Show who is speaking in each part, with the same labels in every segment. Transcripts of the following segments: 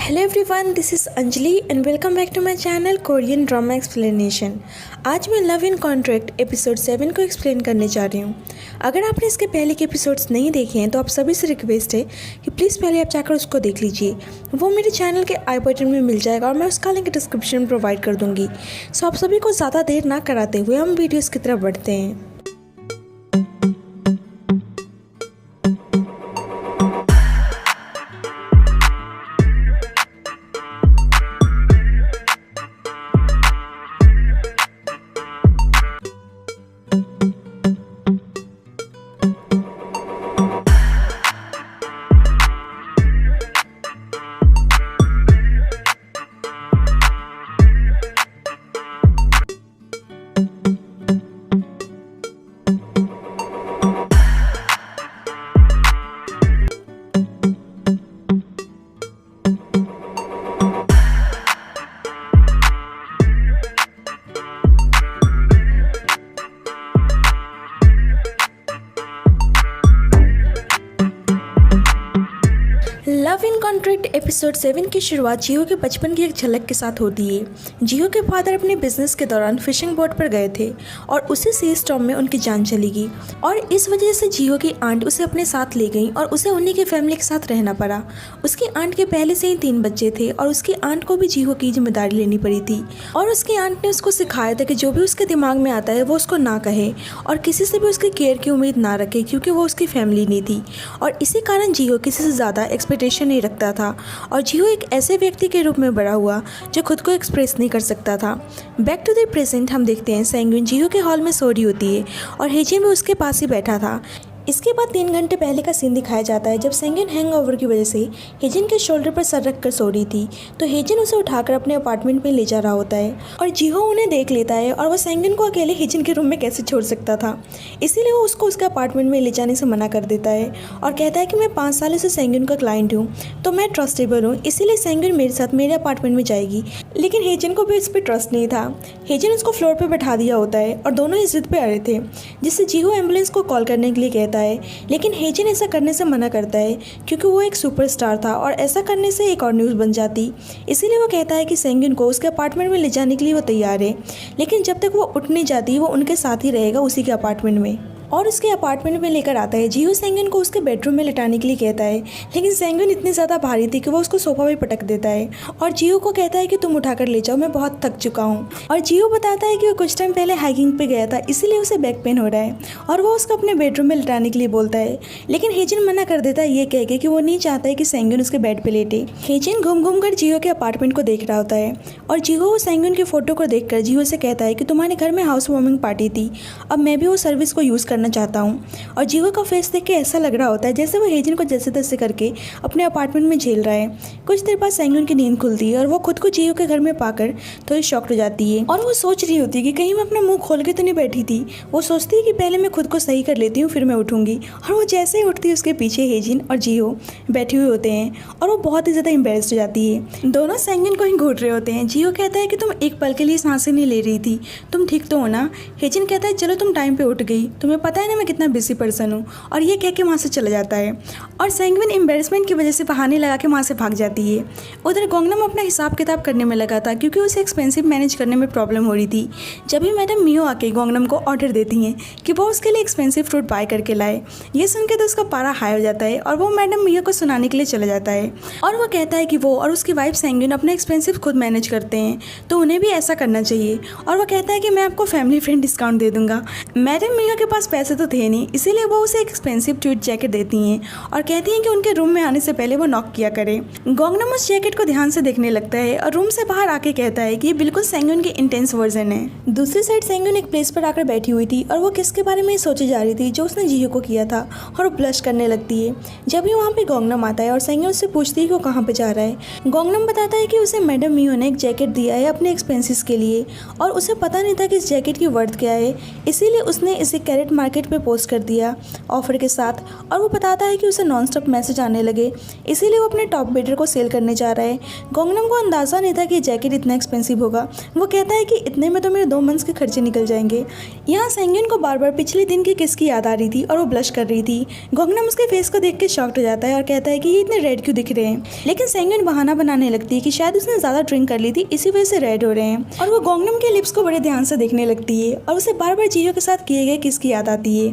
Speaker 1: Hello everyone, this is Anjali and welcome back to my channel Korean drama explanation. आज मैं love in contract episode 7 को explain करने जा रही हूँ। अगर आपने इसके पहले के एपिसोड्स नहीं देखे हैं तो आप सभी से रिक्वेस्ट है कि प्लीज़ पहले आप जाकर उसको देख लीजिए। वो मेरे चैनल के आई बटन में मिल जाएगा और मैं उसका लिंक डिस्क्रिप्शन में प्रोवाइड कर दूँगी। सो आप सभी को ज़्यादा देर ना कराते हुए हम वीडियोज़ की तरफ बढ़ते हैं। लव इन कॉन्ट्रैक्ट एपिसोड 7 की शुरुआत जियो के बचपन की एक झलक के साथ होती है। जियो के फादर अपने बिजनेस के दौरान फिशिंग बोट पर गए थे और उसी सी स्टॉर्म में उनकी जान चली गई और इस वजह से जियो की आंट उसे अपने साथ ले गई और उसे उन्हीं की फैमिली के साथ रहना पड़ा। उसकी आंट के पहले से ही 3 बच्चे थे और उसकी आंट को भी जियो की जिम्मेदारी लेनी पड़ी थी और उसकी आंट ने उसको सिखाया था कि जो भी उसके दिमाग में आता है वो उसको ना कहे और किसी से भी उसकी केयर की उम्मीद ना रखे, क्योंकि वो उसकी फैमिली नहीं थी। और इसी कारण जियो किसी से ज़्यादा एक्सपेक्टेशन नहीं रखता था और जियो एक ऐसे व्यक्ति के रूप में बड़ा हुआ जो खुद को एक्सप्रेस नहीं कर सकता था। बैक टू द प्रेजेंट हम देखते हैं सेंगुइन जियो के हॉल में सो रही होती है और हेजिन भी उसके पास ही बैठा था। इसके बाद 3 घंटे पहले का सीन दिखाया जाता है जब सेंगुइन हैंगओवर की वजह से हेजिन के शोल्डर पर सर रखकर सो रही थी, तो हेजिन उसे उठाकर अपने अपार्टमेंट में ले जा रहा होता है और जिहो उन्हें देख लेता है और वह सेंगुइन को अकेले हेजिन के रूम में कैसे छोड़ सकता था, इसीलिए वो उसको उसके अपार्टमेंट में ले जाने से मना कर देता है और कहता है कि मैं 5 सालों से सेंगुइन का क्लाइंट हूँ तो मैं ट्रस्टेबल हूँ, इसीलिए सेंगुइन मेरे साथ मेरे अपार्टमेंट में जाएगी। लेकिन हेजिन को भी इस पर ट्रस्ट नहीं था। हेजिन उसको फ्लोर पर बैठा दिया होता है और दोनों इस जिद पे अड़े थे, जिससे जिहो एम्बुलेंस को कॉल करने के लिए कहता है। लेकिन हेजिन ऐसा करने से मना करता है क्योंकि वो एक सुपरस्टार था और ऐसा करने से एक और न्यूज़ बन जाती। इसीलिए वो कहता है कि सेंगुइन को उसके अपार्टमेंट में ले जाने के लिए वो तैयार है, लेकिन जब तक वो उठ नहीं जाती वो उनके साथ ही रहेगा उसी के अपार्टमेंट में और उसके अपार्टमेंट में लेकर आता है। जियो सेंगुइन को उसके बेडरूम में लिटाने के लिए कहता है, लेकिन सेंगुइन इतनी ज़्यादा भारी थी कि वो उसको सोफा पे पटक देता है और जियो को कहता है कि तुम उठाकर ले जाओ, मैं बहुत थक चुका हूँ। और जियो बताता है कि वो कुछ टाइम पहले हाइकिंग पे गया था, इसीलिए उसे बैक पेन हो रहा है और वो उसको अपने बेडरूम में लिटाने के लिए बोलता है। लेकिन हेजिन मना कर देता है ये कह के कि वो नहीं चाहता है कि सेंगुइन उसके बेड पर लेटे। हेजिन घूम घूम कर जियो के अपार्टमेंट को देख रहा होता है और जियो सेंगुइन की फोटो को देखकर जियो से कहता है कि तुम्हारे घर में हाउस वार्मिंग पार्टी थी, अब मैं भी वो सर्विस को यूज़ करना चाहता हूँ। और जियो का फेस देख के ऐसा लग रहा होता है जैसे वो हेजिन को जैसे तैसे करके अपने अपार्टमेंट में झेल रहा है। कुछ देर बाद सेंगुइन की नींद खुलती है और वो खुद को जियो के घर में पाकर थोड़ी शॉक्ड हो जाती है और वो सोच रही होती है कि कहीं मैं अपना मुंह खोल के तो नहीं बैठी थी। वो सोचती है कि पहले मैं खुद को सही कर लेती हूँ फिर मैं उठूंगी, और वो जैसे ही उठती है उसके पीछे हेजिन और जियो बैठे हुए होते हैं और वो बहुत ही ज़्यादा एम्बेरस्ड हो जाती है। दोनों सेंगुइन को ही घूट रहे होते हैं। जियो कहता है कि तुम एक पल के लिए सांसें नहीं ले रही थी, तुम ठीक तो हो ना। हेजिन कहता है चलो तुम टाइम पे उठ गई, तुम्हें पता है ना मैं कितना बिजी पर्सन हूँ, और ये कह के वहाँ से चला जाता है और सेंगुइन एम्बेरसमेंट की वजह से बहाने लगा के वहाँ से भाग जाती है। उधर गोंगनम अपना हिसाब किताब करने में लगा था क्योंकि उसे एक्सपेंसिव मैनेज करने में प्रॉब्लम हो रही थी। जब भी मैडम मियो आके गोंगनम को ऑर्डर देती हैं कि वो उसके लिए एक्सपेंसिव फ्रूट बाय करके लाए, ये सुन के तो उसका पारा हाई हो जाता है और वो मैडम मियो को सुनाने के लिए चला जाता है और वो कहता है कि वो और उसकी वाइफ सेंगुइन अपना एक्सपेंसिव खुद मैनेज करते हैं तो उन्हें भी ऐसा करना चाहिए। और वो कहता है कि मैं आपको फैमिली फ्रेंड डिस्काउंट दे दूंगा। मैडम मियो के पास पैसे तो थे नहीं, इसीलिए वो उसे एक्सपेंसिव ट्वीट जैकेट देती हैं और कहती हैं कि उनके रूम में आने से पहले वो नॉक किया करे। गोंगनम उस जैकेट को ध्यान से देखने लगता है और रूम से बाहर आके कहता है कि ये बिल्कुल सेंगुइन की इंटेंस वर्जन है। दूसरी साइड सेंगुइन एक प्लेस पर आकर बैठी हुई थी और वो किसके बारे में सोची जा रही थी जो उसने जियो को किया था और वो ब्लश करने लगती है। जब भी वहाँ पे गोंगनम आता है और सेंगुइन उससे पूछती है कि वो कहाँ पे जा रहा है। गोंगनम बताता है कि उसे मैडम मियो ने एक जैकेट दिया है अपने एक्सपेंसेस के लिए और उसे पता नहीं था कि इस जैकेट की वर्थ क्या है, इसीलिए उसने इसे कैरेट मार्केट पे पोस्ट कर दिया ऑफर के साथ, और वो बताता है कि उसे नॉन स्टॉप मैसेज आने लगे, इसीलिए वो अपने टॉप बिडर को सेल करने जा रहा है। गोंगनम को अंदाज़ा नहीं था कि जैकेट इतना एक्सपेंसिव होगा। वो कहता है कि इतने में तो मेरे 2 मंथ्स के खर्चे निकल जाएंगे। यहाँ सेंग्यून को बार बार पिछले दिन की किस की याद आ रही थी और वो ब्लश कर रही थी। गोंगनम उसके फेस को देख के शॉक्ड हो जाता है और कहता है कि ये इतने रेड क्यों दिख रहे हैं, लेकिन सेंग्यून बहाना बनाने लगती है कि शायद उसने ज़्यादा ड्रिंक कर ली थी, इसी वजह से रेड हो रहे हैं। और वो गोंगनम के लिप्स को बड़े ध्यान से देखने लगती है और उसे बार बार जियो के साथ किए गए किस की याद आती है।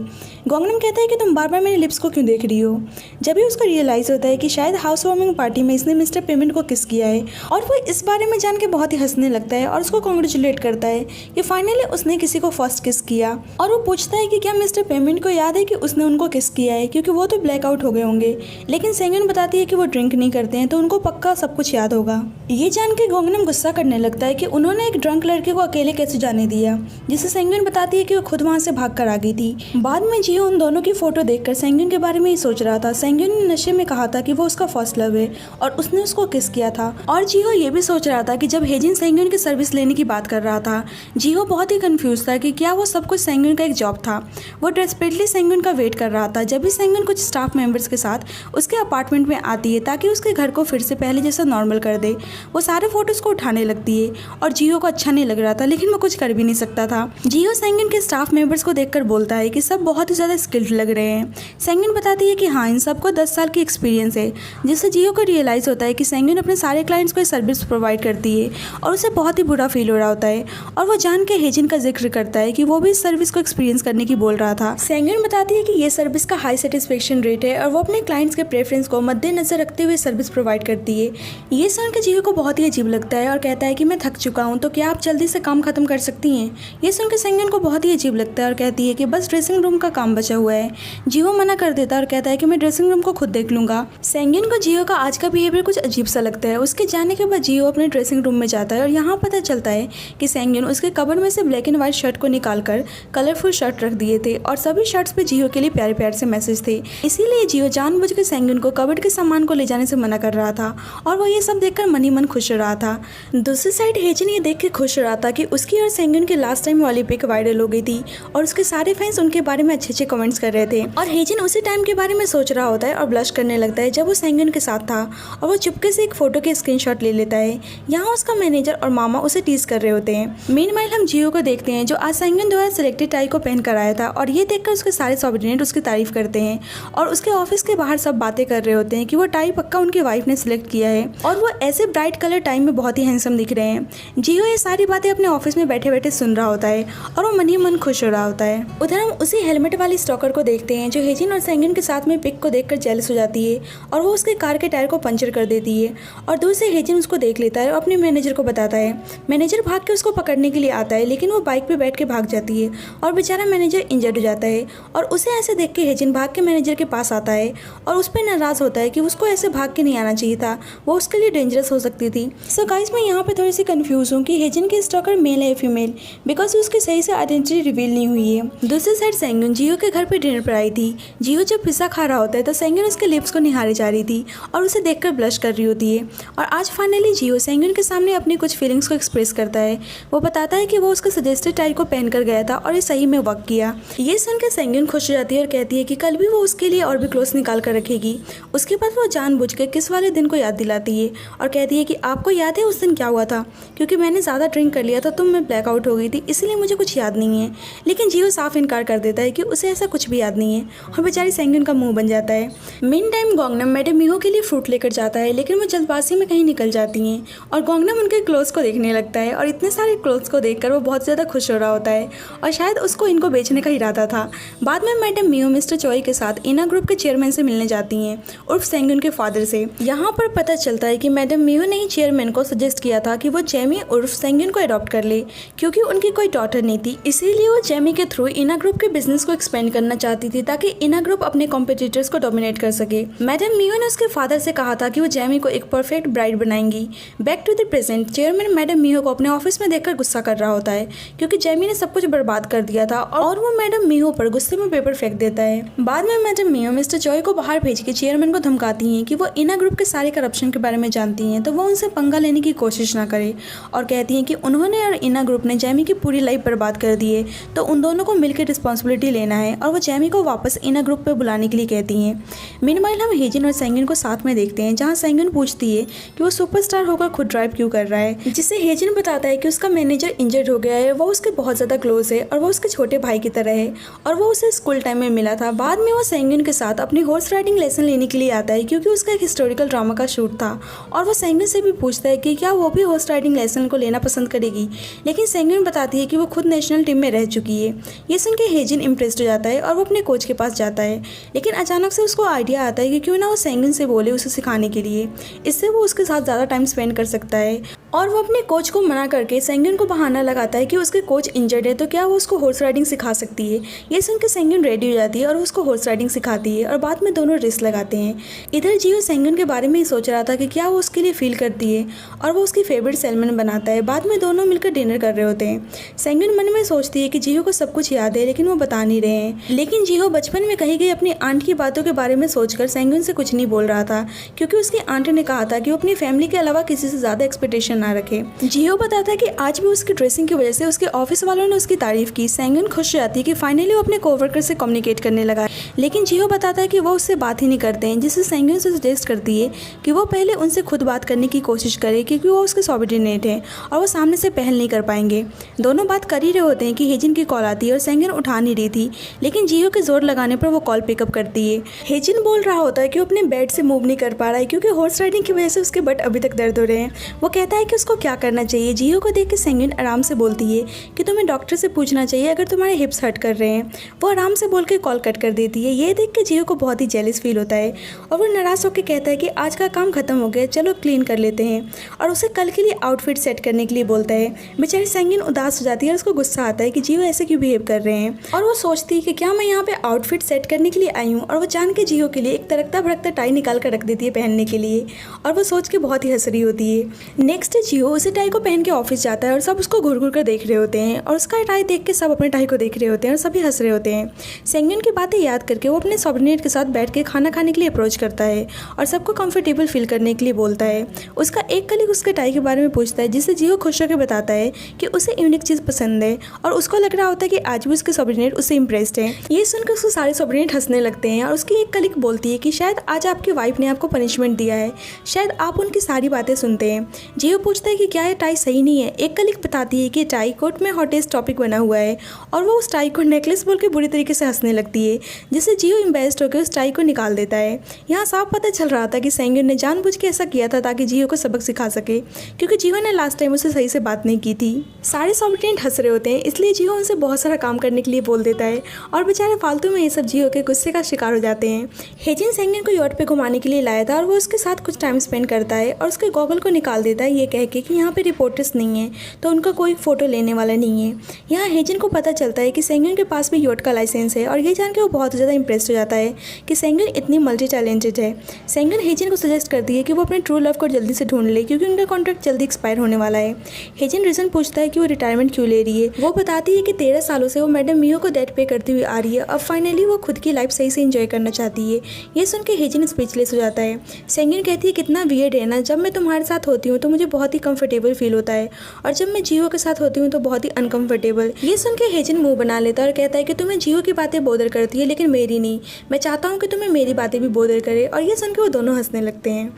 Speaker 1: गोंगनम कहता है कि तुम बार बार मेरे लिप्स को क्यों देख रही हो। जब भी उसको रियलाइज़ होता है कि शायद हाउस वार्मिंग पार्टी में इसने मिस्टर पेमेंट को किस किया है, और वो इस बारे में जान के बहुत ही हंसने लगता है और उसको कॉन्ग्रेचुलेट करता है कि फाइनली उसने किसी को फर्स्ट किस किया। और वो पूछता है कि क्या मिस्टर पेमेंट को याद है कि उसने उनको किस किया है, क्योंकि वो तो ब्लैकआउट हो गए होंगे। लेकिन सेंग्यून बताती है कि वो ड्रिंक नहीं करते हैं, तो उनको पक्का सब कुछ याद होगा। ये जान के गोंगनम गुस्सा करने लगता है कि उन्होंने एक ड्रंक लड़के को अकेले कैसे जाने दिया, जिसे सेंग्यून बताती है कि वो खुद वहाँ से भाग कर आ गई थी। बाद में जियो उन दोनों की फोटो देखकर सेंग्यून के बारे में ही सोच रहा था। सेंग्यून ने नशे में कहा था कि वो उसका फर्स्ट लव है और उसने उसको किस किया था। और जियो ये भी सोच रहा था कि जब हेजिन सेंग्यून की सर्विस लेने की बात कर रहा था, जियो बहुत ही कंफ्यूज था कि क्या वो सब कुछ सेंग्यून का एक जॉब था। वो डेस्परेटली सेंग्यून का वेट कर रहा था जब भी सेंग्यून कुछ स्टाफ मेंबर्स के साथ उसके अपार्टमेंट में आती है ताकि उसके घर को फिर से पहले जैसा नॉर्मल कर दे। वो सारे फोटोज को उठाने लगती है और जियो को अच्छा नहीं लग रहा था, लेकिन वो कुछ कर भी नहीं सकता था। जियो सेंग्यून के स्टाफ मेंबर्स को देखकर बोलता है कि सब बहुत ही ज़्यादा स्किल्ड लग रहे हैं। सेंग्यून बताती है कि हाँ, इन सबको 10 साल की एक्सपीरियंस है, जिससे जियो को रियलाइज़ होता है कि सेंग्यून अपने सारे क्लाइंट्स को सर्विस प्रोवाइड करती है और उसे बहुत ही बुरा फील हो रहा होता है। और वो जान के हेजिन का जिक्र करता है कि वो भी इस सर्विस को एक्सपीरियंस करने की बोल रहा था। सेंग्यून बताती है कि ये सर्विस का हाई सेटिस्फेक्शन रेट है और वो अपने क्लाइंट्स के प्रेफरेंस को मद्देनजर रखते हुए सर्विस प्रोवाइड करती है। ये सुन के जियो को बहुत ही अजीब लगता है और कहता है कि मैं थक चुका हूँ, तो क्या आप जल्दी से काम खत्म कर सकती हैं। ये सुन के सेंग्यून को बहुत ही अजीब लगता है और कहती है कि बस ड्रेसिंग रूम का काम बचा हुआ है। जियो मना कर देता है और कहता है कि मैं ड्रेसिंग रूम को खुद देख लूँगा। सेंग्यून को जियो का आज का बिहेवियर कुछ अजीब सा लगता है। उसके जाने के बाद जियो अपने ड्रेसिंग रूम में जाता है और यहाँ पता चलता है कि सेंग्यून उसके कबर्ड में से ब्लैक एंड व्हाइट शर्ट को निकालकर कलरफुल शर्ट रख दिए थे और सभी शर्ट्स पे जियो के लिए प्यारे प्यारे से मैसेज थे। इसीलिए जियो जानबूझकर सेंग्यून को कबर्ड के सामान को ले जाने से मना कर रहा था और वो ये सब देखकर मन ही मन खुश हो रहा था। दूसरी साइड हेजिन ये देख के खुश हो रहा था कि उसकी और सेंग्यून की लास्ट टाइम वाली पिक वायरल हो गई थी और उसके सारे फैंस उनके बारे में अच्छे अच्छे कमेंट्स कर रहे थे। और हेजिन उसी टाइम के बारे में सोच रहा होता है और ब्लश करने लगता है जब वो सेंग्यून के साथ था और वो चुपके से एक फोटो के स्क्रीनशॉट ले लेता है। यहाँ उसका मैनेजर और मामा उसे टीज कर रहे होते हैं। मीनवाइल हम जियो को देखते हैं जो आज सेंग्यून द्वारा सिलेक्टेड टाई को पहन कर आया था और ये देखकर उसके सारे सबऑर्डिनेट उसकी तारीफ करते हैं और उसके ऑफिस के बाहर सब बातें कर रहे होते हैं कि वो टाई पक्का उनकी वाइफ ने सिलेक्ट किया है और वो ऐसे ब्राइट कलर टाई में बहुत ही हैंडसम दिख रहे हैं। जियो ये सारी बातें अपने ऑफिस में बैठे बैठे सुन रहा होता है और वो मन ही मन खुश हो रहा होता है। उधर हम उसी हेलमेट वाली स्टॉकर को देखते हैं जो हेजिन और सेंग्यून के साथ में पिक को देखकर जेलस हो जाती है और वो उसके कार के टायर को पंचर कर देती है और दूर से हेजिन उसको देख लेता है और अपने मैनेजर को बताता है। मैनेजर भाग के उसको पकड़ने के लिए आता है, लेकिन वो बाइक पे बैठ के भाग जाती है और बेचारा मैनेजर इंजर्ड हो जाता है और उसे ऐसे देख के हेजिन भाग के मैनेजर के पास आता है और उस पर नाराज़ होता है कि उसको ऐसे भाग के नहीं आना चाहिए था, वो उसके लिए डेंजरस हो सकती थी। सो गाइस, मैं यहाँ पे थोड़ी सी कंफ्यूज हूँ कि हेजिन की स्टॉकर मेल है या फीमेल, बिकॉज उसकी सही से आइडेंटिटी रिवील नहीं हुई है। दूसरी साइड सेंग्यून जियो के घर पे डिनर पर आई थी। जियो जब पिज़्ज़ा खा रहा होता है तो सेंग्यून उसके लिप्स को निहारे जा रही थी और उसे देखकर ब्लश कर रही होती है। और आज फाइनली जियो सेंग्यून के सामने अपनी कुछ फीलिंग्स को एक्सप्रेस करता है। वो बताता है कि वो उसका सजेस्टेड टाई को पहन कर गया था और ये सही में वर्क किया। ये सुनकर सेंग्यून खुश हो जाती है और कहती है कि कल भी वो उसके लिए और भी क्लोथ्स निकाल कर रखेगी। उसके बाद वो जानबूझकर किस वाले दिन को याद दिलाती है और कहती है कि आपको याद है उस दिन क्या हुआ था, क्योंकि मैंने ज़्यादा ड्रिंक कर लिया था तो मैं ब्लैकआउट हो गई थी, इसलिए मुझे कुछ याद नहीं है। लेकिन जियो साफ इनकार कर देता है कि उसे ऐसा कुछ भी याद नहीं है और बेचारी सेंग्यून का मुंह बन जाता है। Mean time Gongnam madam Miho के लिए फ्रूट लेकर जाता है, लेकिन वो जल्दबाजी में कहीं निकल जाती हैं और गोंगनम उनके क्लोथ्स को देखने लगता है और इतने सारे क्लोथ्स को देखकर वो बहुत ज़्यादा खुश हो रहा होता है और शायद उसको इनको बेचने का इरादा था। बाद में मैडम मिहो मिस्टर चोई के साथ इना ग्रुप के चेयरमैन से मिलने जाती हैं उर्फ सेंग्यून के फादर से। यहाँ पर पता चलता है कि मैडम मिहो ने ही चेयरमैन को सजेस्ट किया था कि वो जेमी उर्फ सेंग्यून को अडॉप्ट कर ले, क्योंकि उनकी कोई डॉटर नहीं थी। इसीलिए वो जेमी के थ्रू इना ग्रुप के बिजनेस को एक्सपेंड करना चाहती थी ताकि इना ग्रुप अपने कॉम्पिटिटर्स को डोमिनेट कर सके। मैडम मिहो ने उसके फादर से कहा था कि वो जेमी को एक परफेक्ट ब्राइड बनाएंगी। Back to the present, chairman madam Miho को अपने ऑफिस में देखकर गुस्सा कर रहा होता है क्योंकि जेमी ने सब कुछ बर्बाद कर दिया था और वो मैडम मिहो पर गुस्से में पेपर फेंक देता है। बाद में मैडम मिहो मिस्टर चोई को बाहर भेज के चेयरमैन को धमकाती हैं कि वो इना ग्रुप के सारे करप्शन के बारे में जानती हैं तो वो उनसे पंगा लेने की कोशिश ना करे और कहती हैं कि उन्होंने और इना ग्रुप ने जेमी की पूरी लाइफ बर्बाद कर दी है, तो उन दोनों को मिलकर रिस्पॉन्सिबिलिटी लेना है और वो जैमी को वापस इनर ग्रुप पे बुलाने के लिए कहती हैं। मीनवाइल हम हेजिन और सेंगिन को साथ में देखते हैं, जहाँ सेंगिन पूछती है कि वो सुपरस्टार होकर खुद ड्राइव क्यों कर रहा है, जिससे हेजिन बताता है कि उसका मैनेजर इंजर्ड हो गया है, वो उसके बहुत ज़्यादा क्लोज है और वो उसके छोटे भाई की तरह है और वो उसे स्कूल टाइम में मिला था। बाद में वो सेंगिन के साथ अपनी हॉर्स राइडिंग लेसन लेने के लिए आता है, क्योंकि उसका एक हिस्टोरिकल ड्रामा का शूट था और वो सेंगिन से भी पूछता है कि क्या वो भी हॉर्स राइडिंग लेसन को लेना पसंद करेगी, लेकिन सेंगिन बताती है कि वो खुद नेशनल टीम में रह चुकी है। ये सुन के हेजिन इम्प्रेस्ड हो जाता है और वो अपने कोच के पास जाता है, लेकिन अचानक से उसको आइडिया आता है कि क्यों ना वो सेंगिन से बोले उसे सिखाने के लिए, इससे वो उसके साथ ज़्यादा टाइम स्पेंड कर सकता है। और वो अपने कोच को मना करके सेंगिन को बहाना लगाता है कि उसके कोच इंजर्ड है, तो क्या वो उसको हॉर्स राइडिंग सिखा सकती है। ये सुन के सेंगिन रेडी हो जाती है और उसको हॉर्स राइडिंग सिखाती है और बाद में दोनों रेस लगाते हैं। इधर जियो सेंगिन के बारे में ही सोच रहा था कि क्या वो उसके लिए फील करती है और वो उसकी फेवरेट सैल्मन बनाता है। बाद में दोनों मिलकर डिनर कर रहे होते हैं। सेंगिन मन में सोचती है कि जियो को सब कुछ याद है, लेकिन वो बता नहीं रहे हैं। लेकिन जियो बचपन में कही गई अपनी आंट की बातों के बारे में सोचकर सेंगिन से कुछ नहीं बोल रहा था, क्योंकि उसकी आंट ने कहा था कि वो अपनी फैमिली के अलावा किसी से ज़्यादा एक्सपेक्टेशन ना रखे। जियो बताता है कि आज भी उसकी ड्रेसिंग की वजह से उसके ऑफिस वालों ने उसकी तारीफ की। सेंगिन खुश हो जाती है कि फाइनली वो अपने कोवर्कर से कम्युनिकेट करने लगा, लेकिन जियो बताता है कि वो उससे बात ही नहीं करते हैं, जिससे सेंगिन से सजेस्ट करती है कि वो पहले उनसे खुद बात करने की कोशिश करे, क्योंकि वो उसके सबऑर्डिनेट हैं और वो सामने से पहल नहीं कर पाएंगे। दोनों बात कर ही रहे होते हैं कि हेजिन की कॉल आती है और सेंगिन उठा नहीं रही थी, लेकिन जियो के जोर लगाने पर वो कॉल पिकअप करती है। हेजिन बोल रहा होता है कि वो अपने बेड से मूव नहीं कर पा रहा है, क्योंकि हॉर्स राइडिंग की वजह से उसके बट अभी तक दर्द हो रहे हैं। वो कहता है कि उसको क्या करना चाहिए। जियो को देख के सेंगिन आराम से बोलती है कि तुम्हें डॉक्टर से पूछना चाहिए अगर तुम्हारे हिप्स हर्ट कर रहे हैं। वो आराम से बोल के कॉल कट कर देती है। ये देख के जियो को बहुत ही जेलस फील होता है और वो नाराज होकर कहता है कि आज का काम खत्म हो गया, चलो क्लीन कर लेते हैं, और उसे कल के लिए आउटफिट सेट करने के लिए बोलता है। बेचारी सेंगिन उदास हो जाती है और उसको गुस्सा आता है कि जियो ऐसे क्यों बिहेव कर रहे हैं, और वो सोचती है कि क्या मैं यहाँ पे आउटफिट सेट करने के लिए आई हूँ, और वो जान के जियो के लिए एक तड़कता भड़कता टाई निकाल कर रख देती है पहनने के लिए, और वो सोच के बहुत ही हंस रही होती है। नेक्स्ट जियो उसी टाई को पहन के ऑफिस जाता है और सब उसको घूर घूर कर देख रहे होते हैं, और उसका टाई देख के सब अपने टाई को देख रहे होते हैं और सभी हंस रहे होते हैं। सेंगिन की बातें याद करके वो अपने सबऑर्डिनेट के साथ बैठ के खाना खाने के लिए अप्रोच करता है और सबको कंफर्टेबल फील करने के लिए बोलता है। उसका एक कलीग उसके टाई के बारे में पूछता है, जिससे जियो खुश होकर बताता है कि उसे यूनिक चीज़ पसंद है, और उसको लग रहा होता है कि आज भी उसके सबऑर्डिनेट उससे इम्प्रेस्ड है। ये सुनकर उसके सारे सबऑर्डिनेट हंसने लगते हैं और उसकी एक कलीग बोलती है कि शायद आज आपकी वाइफ ने आपको पनिशमेंट दिया है, शायद आप उनकी सारी बातें सुनते हैं। जियो पूछता है कि क्या ये टाई सही नहीं है। एक कलीग बताती है कि टाई कोट में हॉटेस्ट टॉपिक बना हुआ है, और वो उस टाई को नेकलेस बोल के बुरी तरीके से हंसने लगती है, जिससे जियो एम्बेस्ड होकर उस टाई को निकाल देता है। यहाँ साफ पता चल रहा था कि सेंगिन ने जानबूझ के ऐसा किया था ताकि जियो को सबक सिखा सके, क्योंकि जियो ने लास्ट टाइम उसे सही से बात नहीं की थी। सारे सबऑर्डिनेट हंस रहे होते हैं, इसलिए जियो उनसे बहुत सारा काम करने के लिए बोल देता है, और बेचारे फालतू में ये सब जियो के गुस्से का शिकार हो जाते हैं। हेजिन सेंगिन को यॉट पे घुमाने के लिए लाया था और वो उसके साथ कुछ टाइम स्पेंड करता है और उसके गॉगल को निकाल देता है, ये कह के कि यहाँ पे रिपोर्टर्स नहीं है तो उनका कोई फोटो लेने वाला नहीं है। यहाँ हेजिन को पता चलता है कि सेंगिन के पास भी यॉट का लाइसेंस है, और ये जान के वो बहुत ज़्यादा इंप्रेस्ड हो जाता है कि सेंगिन इतनी मल्टी टैलेंटेड है। सेंगिन हेजिन को सजेस्ट करती है कि वो अपने ट्रू लव को जल्दी से ढूंढ ले, क्योंकि उनका कॉन्ट्रैक्ट जल्दी एक्सपायर होने वाला है। हेजिन रीज़न पूछता है कि वो रिटायरमेंट क्यों ले रही है। वो बताती है कि 13 सालों से वो मैडम मियो को डेट पे करती हुई आ रही है, अब फाइनली वो खुद की लाइफ सही से एंजॉय करना चाहती है। ये सुन के हेजिन स्पीचलेस हो जाता है। सेंगिन कहती है कितना वियर्ड है ना, जब मैं तुम्हारे साथ होती हूँ तो मुझे बहुत ही कंफर्टेबल फील होता है, और जब मैं जियो के साथ होती हूँ तो बहुत ही अनकंफर्टेबल। ये सुन के हेजिन मुंह बना लेता है और कहता है कि तुम्हें जियो की बातें बोदर करती है, लेकिन मेरी नहीं। मैं चाहता हूँ कि तुम्हें मेरी बातें भी बोदर करे, और ये सुन के वो दोनों हंसने लगते हैं।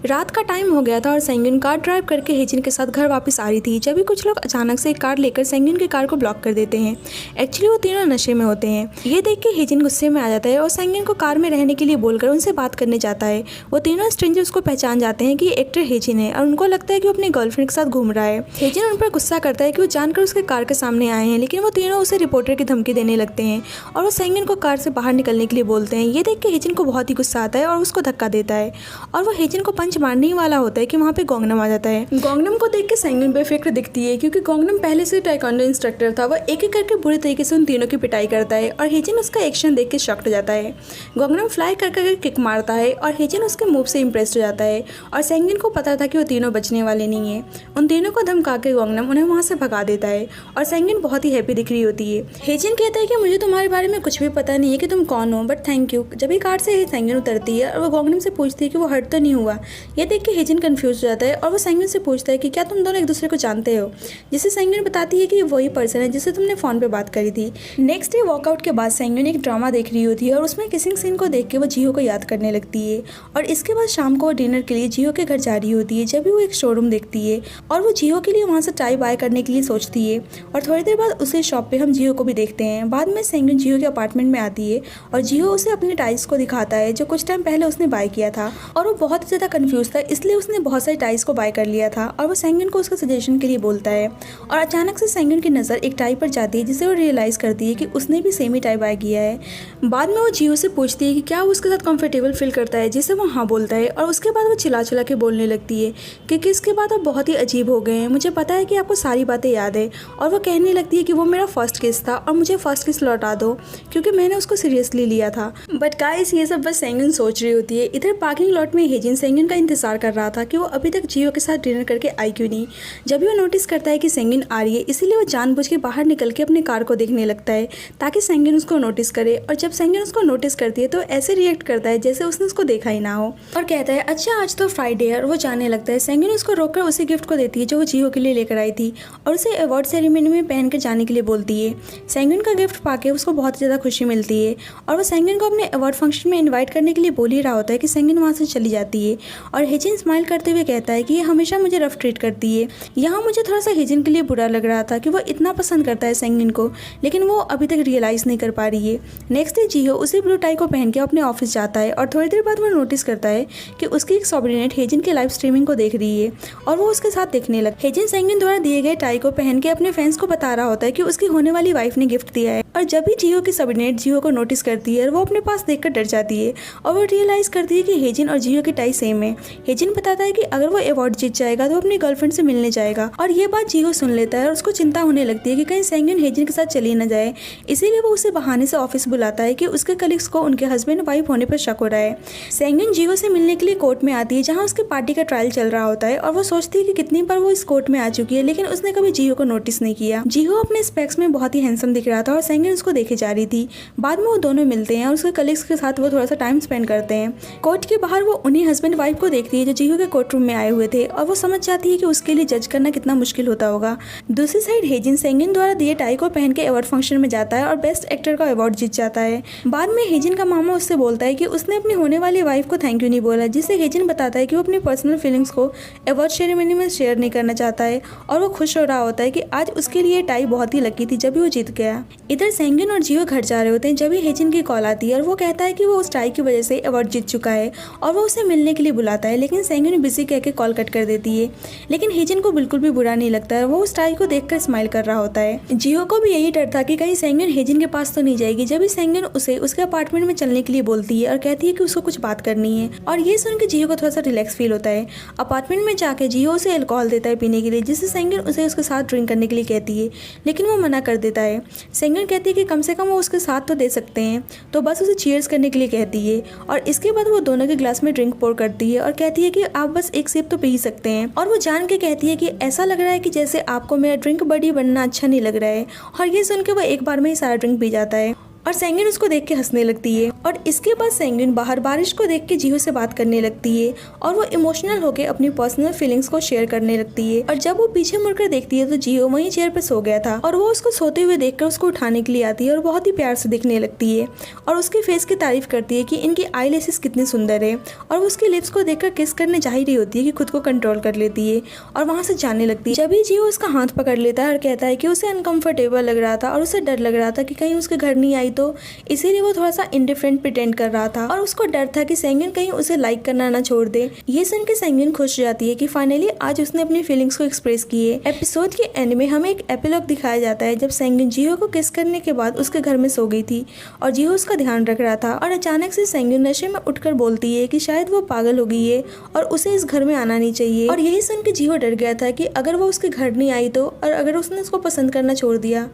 Speaker 1: रात का टाइम हो गया था और सेंगिन कार ड्राइव करके हेजिन के साथ घर वापस आ रही थी, जब भी कुछ लोग अचानक से एक कार लेकर सेंगिन की कार को ब्लॉक कर देते हैं। एक्चुअली वो तीनों नशे में होते हैं। ये देख के हेजिन गुस्से में आ जाता है और सेंगिन को कार में रहने के लिए बोलकर उनसे बात करने जाता है। वो तीनों स्ट्रेंजर उसको पहचान जाते हैं कि एक्टर हेजिन है, और उनको लगता है कि वो अपनी गर्लफ्रेंड के साथ घूम रहा है। हेजिन उन पर गुस्सा करता है कि वो जानकर उसके कार के सामने आए हैं, लेकिन वो तीनों उसे रिपोर्टर की धमकी देने लगते हैं और वो सेंगिन को कार से बाहर निकलने के लिए बोलते हैं। ये देख के हेजिन को बहुत ही गुस्सा आता है और उसको धक्का देता है, और वो हेजिन को पंच मारने ही वाला होता है कि वहाँ पे गोंगनम आ जाता है। गोंगनम को देख के सेंगिन बेफिक्र दिखती है, क्योंकि गोंगनम पहले से टाइकोंडो इंस्ट्रक्टर था। वो एक एक करके बुरे तरीके से उन तीनों की पिटाई करता है, और हेजिन उसका एक्शन देख के शॉक्ड हो जाता है। गोंगनम फ्लाई कर किक मारता है और हेजिन उसके मूव से इंप्रेस्ड हो जाता है, और सेंगिन को पता था कि वो तीनों बचने वाले नहीं है। उन तीनों को धमका के गोंगनम उन्हें वहाँ से भगा देता है, और सेंगिन बहुत ही हैप्पी दिख रही होती है। हेजिन कहता है कि मुझे तुम्हारे बारे में कुछ भी पता नहीं है कि तुम कौन हो, बट थैंक यू। जब भी कार से सेंगिन उतरती है और वो गोंगनम से पूछती है कि वो हर्ट तो नहीं हुआ, ये देख के हेजिन कंफ्यूज हो जाता है और वो सेंगन से पूछता है कि क्या तुम दोनों एक दूसरे को जानते हो, जिससे सेंगन बताती है कि वही पर्सन है जिससे तुमने फ़ोन पे बात करी थी। नेक्स्ट डे वॉकआउट के बाद सेंगन एक ड्रामा देख रही होती है और उसमें किसिंग सीन को देख के वो जियो को याद करने लगती है। और इसके बाद शाम को वो डिनर के लिए जियो के घर जा रही होती है जब भी वो एक शोरूम देखती है और वो जियो के लिए वहाँ से टाई बाय करने के लिए सोचती है। और थोड़ी देर बाद उसी शॉप पे हम जियो को भी देखते हैं। बाद में सेंगन जियो के अपार्टमेंट में आती है और जियो उसे अपने टाइज को दिखाता है जो कुछ टाइम पहले उसने बाय किया था और वो बहुत ज़्यादा कंफ्यूज था, इसलिए उसने बहुत सारे टाइज को बाय कर लिया था और वो सेंगन को उसका सजेशन के लिए बोलता है। और अचानक से सेंगन की नज़र एक टाई पर जाती है जिससे वो रियलाइज़ करती है कि उसने भी सेम ही टाई बाय किया है। बाद में वो जियो से पूछती है कि क्या वो उसके साथ कंफर्टेबल फील करता है, जिससे वो हाँ बोलता है। और उसके बाद वो चिल्ला चिल्ला के बोलने लगती है कि इसके बाद आप बहुत ही अजीब हो गए हैं, मुझे पता है कि आपको सारी बातें याद है। और वो कहने लगती है कि वो मेरा फर्स्ट किस था और मुझे फर्स्ट किस लौटा दो क्योंकि मैंने उसको सीरियसली लिया था। बट गाइस ये सब बस सेंगन सोच रही होती है। इधर पार्किंग लॉट में हेजिन सेंगन का इंतजार कर रहा था कि वो अभी तक जियो के साथ डिनर करके आई क्यों नहीं। जब भी वो नोटिस करता है कि सेंगन आ रही है, इसीलिए वो जानबूझ के बाहर निकल के अपनी कार को देखने लगता है ताकि सेंगन उसको नोटिस करे। और जब सेंगन उसको नोटिस करती है तो ऐसे रिएक्ट करता है जैसे उसने उसको देखा ही ना हो और कहता है अच्छा आज तो फ्राइडे है और वो जाने लगता है। सेंगन उसको रोककर उसी गिफ्ट को देती है जो वो जियो के लिए लेकर आई थी और उसे अवार्ड सेरेमनी में पहन कर जाने के लिए बोलती है। सेंगन का गिफ्ट पाके उसको बहुत ज़्यादा खुशी मिलती है और वो सेंगन को अपने अवार्ड फंक्शन में इनवाइट करने के लिए बोल ही रहा होता है कि सेंगन वहाँ से चली जाती है। और हेजिन स्माइल करते हुए कहता है कि ये हमेशा मुझे रफ ट्रीट करती है। यहाँ मुझे थोड़ा सा हेजिन के लिए बुरा लग रहा था कि वो इतना पसंद करता है सेंगन को, लेकिन वो अभी तक रियलाइज़ नहीं कर पा रही है। नेक्स्ट डे जियो उसी ब्लू टाई को पहन के अपने ऑफिस जाता है और थोड़ी देर बाद वो नोटिस करता है कि उसकी एक सबॉर्डिनेट हेजिन के लाइव स्ट्रीमिंग को देख रही है और वो उसके साथ देखने लगा। हेजिन सेंगन द्वारा दिए गए टाई को पहन के अपने फैंस को बता रहा होता है कि उसकी होने वाली वाइफ ने गिफ्ट दिया है। और जब भी जियो की सबॉर्डिनेट जियो को नोटिस करती है वो अपने पास देखकर डर जाती है और वो रियलाइज़ करती है कि हेजिन और जियो की टाई सेम है। हेजिन बताता है कि अगर वो अवार्ड जीत जाएगा तो अपनी गर्लफ्रेंड से मिलने जाएगा और ये बात जियो सुन लेता है और उसको चिंता होने लगती है कि कहीं सेंगन हेजिन के साथ चली न जाए। इसीलिए वो उसे बहाने से ऑफिस बुलाता है कि उसके कलीग्स को उनके हस्बैंड वाइफ होने पर शक हो रहा है। सेंगन जियो से मिलने के लिए कोर्ट में आती है जहाँ उसके पार्टी का ट्रायल चल रहा होता है और वो सोचती है कि कितनी बार वो इस कोर्ट में आ चुकी है लेकिन उसने कभी जियो को नोटिस नहीं किया। जियो अपने स्पेक्स में बहुत ही हैंडसम दिख रहा था और सेंगन उसको देखे जा रही थी। बाद में वो दोनों मिलते हैं और उसके कलीग्स के साथ वो थोड़ा सा टाइम स्पेंड करते हैं। कोर्ट के बाहर वो उन्हीं हस्बैंड वाइफ को देखती है जो जियो के कोर्ट रूम में आए हुए थे और वो समझ जाती है कि उसके लिए जज करना कितना मुश्किल होता होगा। दूसरी साइड हेजिन सेंगन द्वारा दिए टाई को पहन के अवार्ड फंक्शन में जाता है और बेस्ट एक्टर का अवार्ड जीत जाता है। बाद में हेजिन का मामा उससे बोलता है कि उसने अपनी होने वाली वाइफ को थैंक यू नहीं बोला, जिससे हेजिन बताता है कि वो अपनी पर्सनल फीलिंग्स को अवार्ड सेरेमनी में शेयर नहीं करना चाहता है और वो खुश हो रहा होता है कि आज उसके लिए टाई बहुत ही लकी थी जब भी वो जीत गया। इधर सेंगन और जियो घर जा रहे होते हैं जब भी हेजिन की कॉल आती है और वो कहता है कि वो उस टाई की वजह से अवार्ड जीत चुका है और वो उसे मिलने के लिए बुलाता है, लेकिन सेंगन बिजी कह के कॉल कट कर देती है। लेकिन हेजिन को बिल्कुल भी बुरा नहीं लगता है, वो उस टाई को देखकर स्माइल कर रहा होता है। जियो को भी यही डर था कि कहीं सेंगन हेजिन के पास तो नहीं जाएगी जब भी सेंगन उसे उसके अपार्टमेंट में चलने के लिए बोलती है और कहती है कि उसको कुछ बात करनी है। और ये सुन के जियो को थोड़ा सा रिलैक्स फील होता है। अपार्टमेंट में जाके जियो उसे अल्कोहल देता है पीने के लिए, जिससे सेंगन उसे उसके साथ ड्रिंक करने के लिए कहती है, लेकिन वो मना कर देता है। सेंगन कहती है कि कम से कम वो उसके साथ तो दे सकते हैं, तो बस उसे चीयर्स करने के लिए कहती है। और इसके बाद वो दोनों के ग्लास में ड्रिंक पोर करती है और कहती है कि आप बस एक सिप तो पी ही सकते हैं। और वो जान के कहती है कि ऐसा लग रहा है कि जैसे आपको मेरा ड्रिंक बडी बनना अच्छा नहीं लग रहा है। और ये सुन के वो एक बार में ही सारा ड्रिंक पी जाता है और सेंगन उसको देख के हंसने लगती है। और इसके बाद सेंगन बाहर बारिश को देख के जियो से बात करने लगती है और वो इमोशनल होकर अपनी पर्सनल फीलिंग्स को शेयर करने लगती है। और जब वो पीछे मुड़कर देखती है तो जियो वहीं चेयर पे सो गया था और वो उसको सोते हुए देखकर उसको उठाने के लिए आती है और बहुत ही प्यार से दिखने लगती है और उसके फेस की तारीफ करती है कि इनकी आई लेसेस कितनी सुंदर है। और वो उसके लिप्स को देखकर किस करने जा ही रही होती है कि खुद को कंट्रोल कर लेती है और वहाँ से जाने लगती है। जब ही जियो उसका हाथ पकड़ लेता है और कहता है कि उसे अनकंफर्टेबल लग रहा था और उसे डर लग रहा था कि कहीं उसके घर नहीं आई, तो इसीलिए वो थोड़ा सा इंडिफरेंट प्रिटेंड कर रहा था और उसको डर था कि सेंगन कहीं उसे लाइक करना ना छोड़ दे। ये सुन के सेंगन खुश हो जाती है कि फाइनली आज उसने अपनी फीलिंग्स को एक्सप्रेस की है। एपिसोड के एंड में हमें एक एपिलॉग दिखाया जाता है जब सेंगन जियो को किस करने के बाद उसके घर में सो गई थी और जियो उसका ध्यान रख रहा था और अचानक से सेंगन नशे में उठकर बोलती है कि शायद वो पागल हो गई है और उसे इस घर में आना नहीं चाहिए। और यही सुन के जियो डर गया था कि अगर वो उसके घर नहीं आई तो, और अगर उसने उसको पसंद करना छोड़ दिया।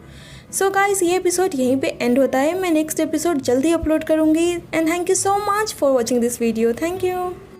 Speaker 1: सो गाइस ये एपिसोड यहीं पे एंड होता है। मैं नेक्स्ट एपिसोड जल्दी अपलोड करूंगी and thank you so much for watching this video. Thank you.